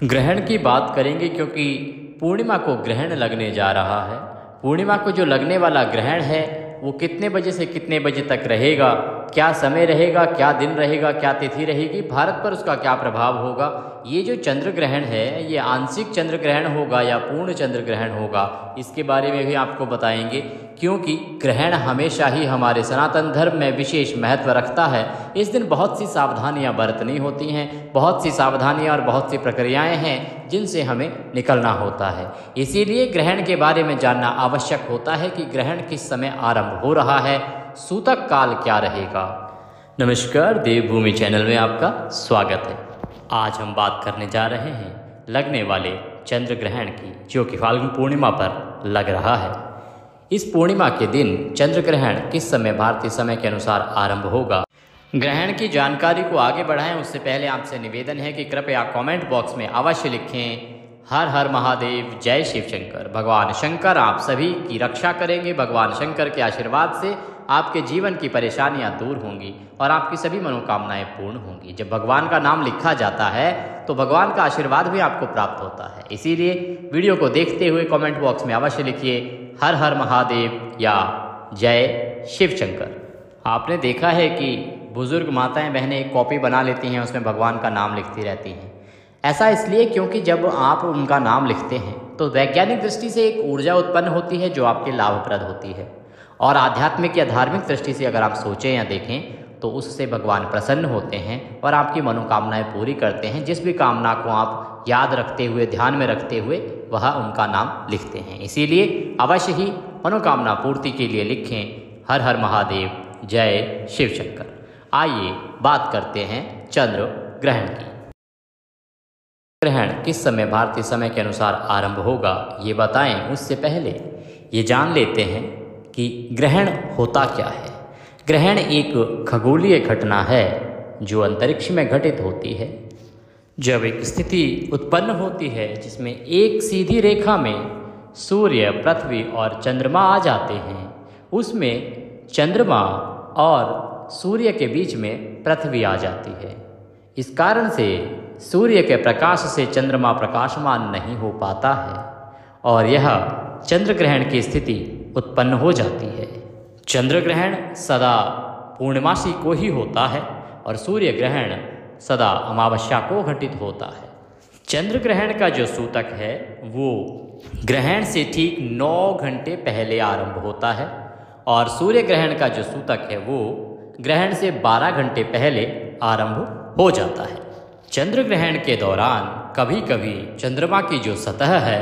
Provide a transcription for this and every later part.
ग्रहण की बात करेंगे क्योंकि पूर्णिमा को ग्रहण लगने जा रहा है। पूर्णिमा को जो लगने वाला ग्रहण है वो कितने बजे से कितने बजे तक रहेगा, क्या समय रहेगा, क्या दिन रहेगा, क्या तिथि रहेगी, भारत पर उसका क्या प्रभाव होगा। ये जो चंद्र ग्रहण है ये आंशिक चंद्र ग्रहण होगा या पूर्ण चंद्र ग्रहण होगा, इसके बारे में भी आपको बताएंगे। क्योंकि ग्रहण हमेशा ही हमारे सनातन धर्म में विशेष महत्व रखता है। इस दिन बहुत सी सावधानियां बरतनी होती हैं, बहुत सी सावधानियां और बहुत सी प्रक्रियाएं हैं जिनसे हमें निकलना होता है। इसीलिए ग्रहण के बारे में जानना आवश्यक होता है कि ग्रहण किस समय आरंभ हो रहा है, सूतक काल क्या रहेगा। नमस्कार, देवभूमि चैनल में आपका स्वागत है। आज हम बात करने जा रहे हैं लगने वाले चंद्र ग्रहण की, जो कि फाल्गुन पूर्णिमा पर लग रहा है। इस पूर्णिमा के दिन चंद्र ग्रहण किस समय भारतीय समय के अनुसार आरंभ होगा। ग्रहण की जानकारी को आगे बढ़ाएं उससे पहले आपसे निवेदन है कि कृपया कमेंट बॉक्स में अवश्य लिखें हर हर महादेव, जय शिव शंकर। भगवान शंकर आप सभी की रक्षा करेंगे। भगवान शंकर के आशीर्वाद से आपके जीवन की परेशानियां दूर होंगी और आपकी सभी मनोकामनाएं पूर्ण होंगी। जब भगवान का नाम लिखा जाता है तो भगवान का आशीर्वाद भी आपको प्राप्त होता है। इसीलिए वीडियो को देखते हुए कमेंट बॉक्स में अवश्य लिखिए हर हर महादेव या जय शिव शंकर। आपने देखा है कि बुजुर्ग माताएं बहनें एक कॉपी बना लेती हैं, उसमें भगवान का नाम लिखती रहती हैं। ऐसा इसलिए क्योंकि जब आप उनका नाम लिखते हैं तो वैज्ञानिक दृष्टि से एक ऊर्जा उत्पन्न होती है जो आपके लाभप्रद होती है, और आध्यात्मिक या धार्मिक दृष्टि से अगर आप सोचें या देखें तो उससे भगवान प्रसन्न होते हैं और आपकी मनोकामनाएं पूरी करते हैं। जिस भी कामना को आप याद रखते हुए, ध्यान में रखते हुए वह उनका नाम लिखते हैं। इसीलिए अवश्य ही मनोकामना पूर्ति के लिए लिखें हर हर महादेव, जय शिव शंकर। आइए बात करते हैं चंद्र ग्रहण की। ग्रहण किस समय भारतीय समय के अनुसार आरंभ होगा ये बताएं उससे पहले ये जान लेते हैं कि ग्रहण होता क्या है। ग्रहण एक खगोलीय घटना है जो अंतरिक्ष में घटित होती है। जब एक स्थिति उत्पन्न होती है जिसमें एक सीधी रेखा में सूर्य, पृथ्वी और चंद्रमा आ जाते हैं, उसमें चंद्रमा और सूर्य के बीच में पृथ्वी आ जाती है। इस कारण से सूर्य के प्रकाश से चंद्रमा प्रकाशमान नहीं हो पाता है और यह चंद्र ग्रहण की स्थिति उत्पन्न हो जाती है। चंद्र ग्रहण सदा पूर्णमासी को ही होता है और सूर्य ग्रहण सदा अमावस्या को घटित होता है। चंद्र ग्रहण का जो सूतक है वो ग्रहण से ठीक 9 घंटे पहले आरंभ होता है और सूर्य ग्रहण का जो सूतक है वो ग्रहण से 12 घंटे पहले आरंभ हो जाता है। चंद्र ग्रहण के दौरान कभी कभी चंद्रमा की जो सतह है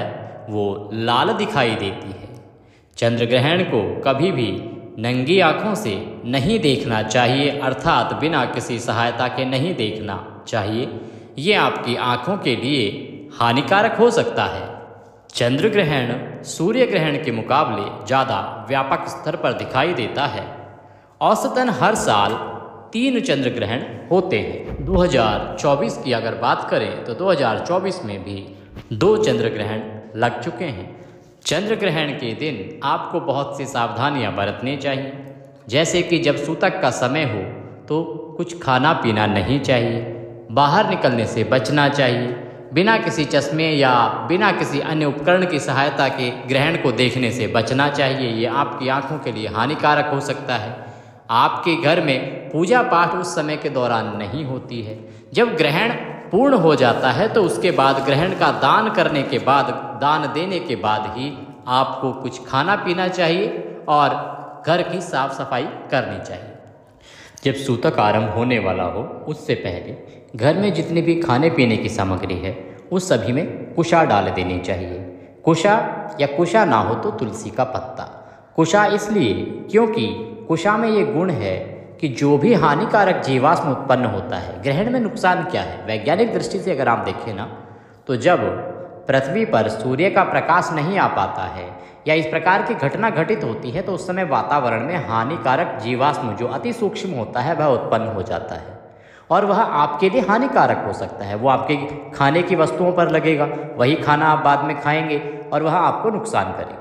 वो लाल दिखाई देती है। चंद्र ग्रहण को कभी भी नंगी आँखों से नहीं देखना चाहिए, अर्थात बिना किसी सहायता के नहीं देखना चाहिए। ये आपकी आँखों के लिए हानिकारक हो सकता है। चंद्र ग्रहण सूर्य ग्रहण के मुकाबले ज़्यादा व्यापक स्तर पर दिखाई देता है। औसतन हर साल 3 चंद्र ग्रहण होते हैं। 2024 की अगर बात करें तो 2024 में भी 2 चंद्र ग्रहण लग चुके हैं। चंद्र ग्रहण के दिन आपको बहुत सी सावधानियां बरतनी चाहिए, जैसे कि जब सूतक का समय हो तो कुछ खाना पीना नहीं चाहिए, बाहर निकलने से बचना चाहिए, बिना किसी चश्मे या बिना किसी अन्य उपकरण की सहायता के ग्रहण को देखने से बचना चाहिए। ये आपकी आँखों के लिए हानिकारक हो सकता है। आपके घर में पूजा पाठ उस समय के दौरान नहीं होती है। जब ग्रहण पूर्ण हो जाता है तो उसके बाद ग्रहण का दान करने के बाद, दान देने के बाद ही आपको कुछ खाना पीना चाहिए और घर की साफ सफाई करनी चाहिए। जब सूतक आरंभ होने वाला हो उससे पहले घर में जितनी भी खाने पीने की सामग्री है उस सभी में कुशा डाल देनी चाहिए। कुशा या कुशा ना हो तो तुलसी का पत्ता। कुशा इसलिए क्योंकि कुशा में ये गुण है कि जो भी हानिकारक जीवाश्म उत्पन्न होता है, ग्रहण में नुकसान क्या है वैज्ञानिक दृष्टि से अगर आप देखें ना, तो जब पृथ्वी पर सूर्य का प्रकाश नहीं आ पाता है या इस प्रकार की घटना घटित होती है तो उस समय वातावरण में हानिकारक जीवाश्म जो अति सूक्ष्म होता है वह उत्पन्न हो जाता है और वह आपके लिए हानिकारक हो सकता है। वो आपके खाने की वस्तुओं पर लगेगा, वही खाना आप बाद में खाएंगे और वह आपको नुकसान करेगा।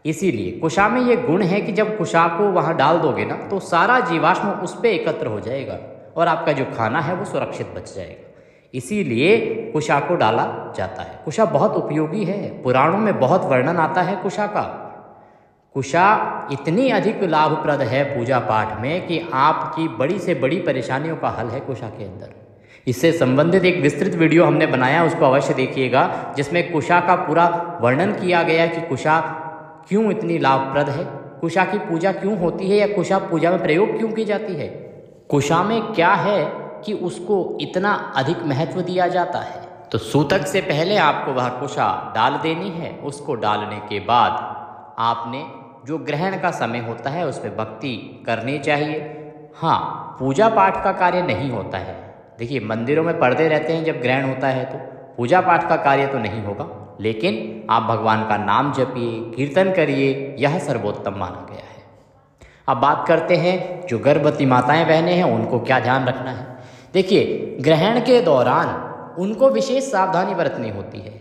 इसीलिए कुशा में ये गुण है कि जब कुशा को वहाँ डाल दोगे ना तो सारा जीवाश्म उस पर एकत्र हो जाएगा और आपका जो खाना है वो सुरक्षित बच जाएगा। इसीलिए कुशा को डाला जाता है। कुशा बहुत उपयोगी है, पुराणों में बहुत वर्णन आता है कुशा का। कुशा इतनी अधिक लाभप्रद है पूजा पाठ में कि आपकी बड़ी से बड़ी परेशानियों का हल है कुशा के अंदर। इससे संबंधित एक विस्तृत वीडियो हमने बनाया, उसको अवश्य देखिएगा, जिसमें कुशा का पूरा वर्णन किया गया कि कुशा क्यों इतनी लाभप्रद है, कुशा की पूजा क्यों होती है या कुशा पूजा में प्रयोग क्यों की जाती है, कुशा में क्या है कि उसको इतना अधिक महत्व दिया जाता है। तो सूतक से पहले आपको वह कुशा डाल देनी है। उसको डालने के बाद आपने जो ग्रहण का समय होता है उसमें भक्ति करनी चाहिए। हाँ, पूजा पाठ का कार्य नहीं होता है। देखिए, मंदिरों में पर्दे रहते हैं, जब ग्रहण होता है तो पूजा पाठ का कार्य तो नहीं होगा, लेकिन आप भगवान का नाम जपिए, कीर्तन करिए, यह सर्वोत्तम माना गया है। अब बात करते हैं जो गर्भवती माताएं बहनें हैं उनको क्या ध्यान रखना है। देखिए, ग्रहण के दौरान उनको विशेष सावधानी बरतनी होती है।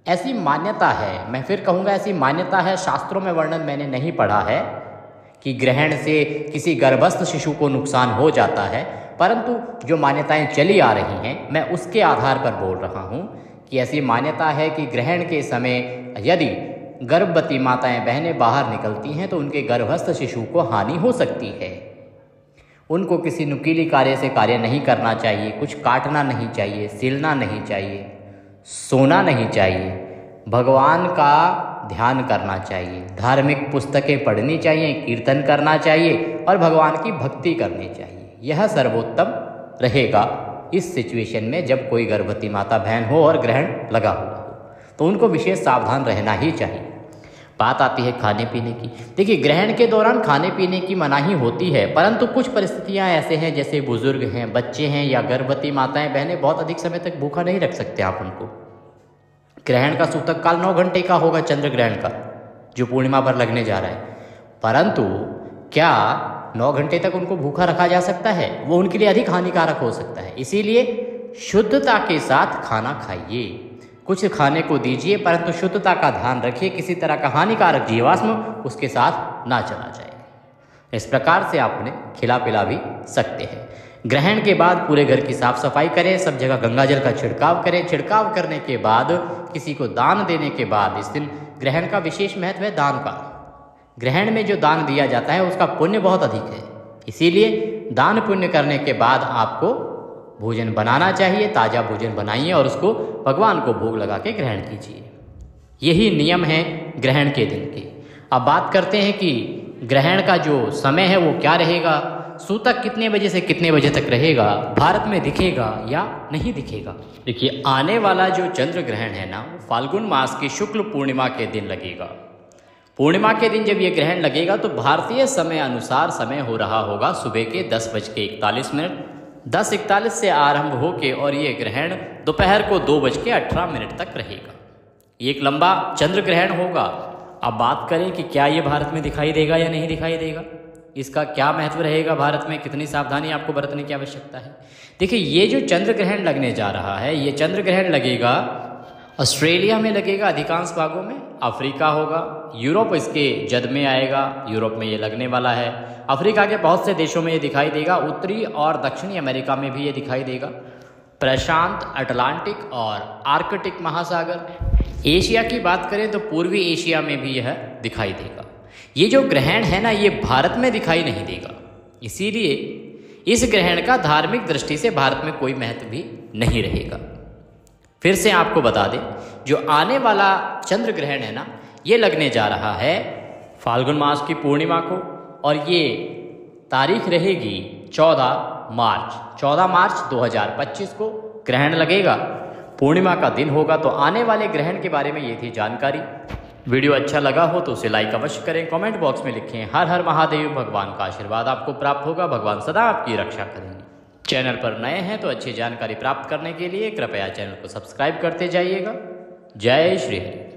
ऐसी मान्यता है, मैं फिर कहूँगा ऐसी मान्यता है, शास्त्रों में वर्णन मैंने नहीं पढ़ा है कि ग्रहण से किसी गर्भस्थ शिशु को नुकसान हो जाता है, परंतु जो मान्यताएं चली आ रही हैं मैं उसके आधार पर बोल रहा हूँ कि ऐसी मान्यता है कि ग्रहण के समय यदि गर्भवती माताएं बहनें बाहर निकलती हैं तो उनके गर्भस्थ शिशु को हानि हो सकती है। उनको किसी नुकीली कार्य से कार्य नहीं करना चाहिए, कुछ काटना नहीं चाहिए, सिलना नहीं चाहिए, सोना नहीं चाहिए, भगवान का ध्यान करना चाहिए, धार्मिक पुस्तकें पढ़नी चाहिए, कीर्तन करना चाहिए और भगवान की भक्ति करनी चाहिए। यह सर्वोत्तम रहेगा इस सिचुएशन में जब कोई गर्भवती माता बहन हो और ग्रहण लगा हुआ हो, तो उनको विशेष सावधान रहना ही चाहिए। बात आती है खाने पीने की। देखिए, ग्रहण के दौरान खाने पीने की मनाही होती है, परंतु कुछ परिस्थितियां ऐसे हैं, जैसे बुजुर्ग हैं, बच्चे हैं या गर्भवती माताएं बहनें, बहुत अधिक समय तक भूखा नहीं रख सकते आप उनको। ग्रहण का सूतक काल 9 घंटे का होगा, चंद्र ग्रहण का जो पूर्णिमा पर लगने जा रहा है, परंतु क्या 9 घंटे तक उनको भूखा रखा जा सकता है? वो उनके लिए अधिक हानिकारक हो सकता है। इसीलिए शुद्धता के साथ खाना खाइए, कुछ खाने को दीजिए, परंतु शुद्धता का ध्यान रखिए, किसी तरह का हानिकारक जीवाश्म उसके साथ ना चला जाए। इस प्रकार से आप उन्हें खिला पिला भी सकते हैं। ग्रहण के बाद पूरे घर की साफ सफाई करें, सब जगह गंगा जल का छिड़काव करें। छिड़काव करने के बाद किसी को दान देने के बाद, इस दिन ग्रहण का विशेष महत्व है दान का। ग्रहण में जो दान दिया जाता है उसका पुण्य बहुत अधिक है, इसीलिए दान पुण्य करने के बाद आपको भोजन बनाना चाहिए। ताज़ा भोजन बनाइए और उसको भगवान को भोग लगा के ग्रहण कीजिए। यही नियम है ग्रहण के दिन के। अब बात करते हैं कि ग्रहण का जो समय है वो क्या रहेगा, सूतक कितने बजे से कितने बजे तक रहेगा, भारत में दिखेगा या नहीं दिखेगा। देखिए, आने वाला जो चंद्र ग्रहण है ना, वो फाल्गुन मास की शुक्ल पूर्णिमा के दिन लगेगा। पूर्णिमा के दिन जब ये ग्रहण लगेगा तो भारतीय समय अनुसार समय हो रहा होगा सुबह के 10:41। 10:41 से आरंभ होके और ये ग्रहण दोपहर को 2:18 तक रहेगा। ये एक लंबा चंद्र ग्रहण होगा। अब बात करें कि क्या ये भारत में दिखाई देगा या नहीं दिखाई देगा, इसका क्या महत्व रहेगा, भारत में कितनी सावधानी आपको बरतने की आवश्यकता है। देखिए, ये जो चंद्र ग्रहण लगने जा रहा है, ये चंद्र ग्रहण लगेगा ऑस्ट्रेलिया में लगेगा, अधिकांश भागों में अफ्रीका होगा, यूरोप इसके जद में आएगा, यूरोप में ये लगने वाला है, अफ्रीका के बहुत से देशों में ये दिखाई देगा, उत्तरी और दक्षिणी अमेरिका में भी ये दिखाई देगा, प्रशांत, अटलांटिक और आर्कटिक महासागर। एशिया की बात करें तो पूर्वी एशिया में भी यह दिखाई देगा। ये जो ग्रहण है ना, ये भारत में दिखाई नहीं देगा, इसीलिए इस ग्रहण का धार्मिक दृष्टि से भारत में कोई महत्व भी नहीं रहेगा। फिर से आपको बता दें, जो आने वाला चंद्र ग्रहण है ना, ये लगने जा रहा है फाल्गुन मास की पूर्णिमा को, और ये तारीख रहेगी 14 मार्च। 14 मार्च 2025 को ग्रहण लगेगा, पूर्णिमा का दिन होगा। तो आने वाले ग्रहण के बारे में ये थी जानकारी। वीडियो अच्छा लगा हो तो उसे लाइक अवश्य करें, कमेंट बॉक्स में लिखें हर हर महादेव। भगवान का आशीर्वाद आपको प्राप्त होगा, भगवान सदा आपकी रक्षा करेंगे। चैनल पर नए हैं तो अच्छी जानकारी प्राप्त करने के लिए कृपया चैनल को सब्सक्राइब करते जाइएगा। जय श्री हरि।